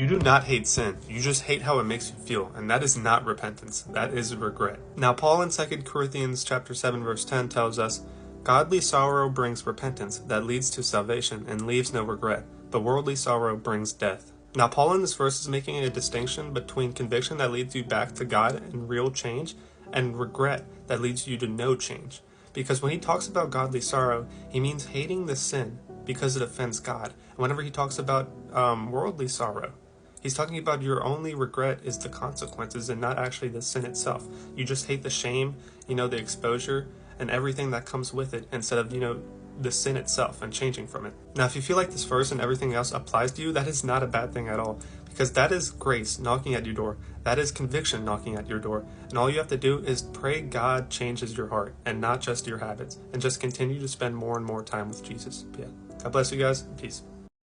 You do not hate sin. You just hate how it makes you feel, and that is not repentance. That is regret. Now, Paul in 2 Corinthians chapter 7, verse 10 tells us, "Godly sorrow brings repentance that leads to salvation and leaves no regret, but worldly sorrow brings death." Now, Paul in this verse is making a distinction between conviction that leads you back to God and real change, and regret that leads you to no change. Because when he talks about godly sorrow, he means hating the sin because it offends God. And whenever he talks about worldly sorrow, he's talking about your only regret is the consequences and not actually the sin itself. You just hate the shame, the exposure, and everything that comes with it instead of, the sin itself and changing from it. Now, if you feel like this verse and everything else applies to you, that is not a bad thing at all, because that is grace knocking at your door. That is conviction knocking at your door. And all you have to do is pray God changes your heart and not just your habits, and just continue to spend more and more time with Jesus. Yeah. God bless you guys. Peace.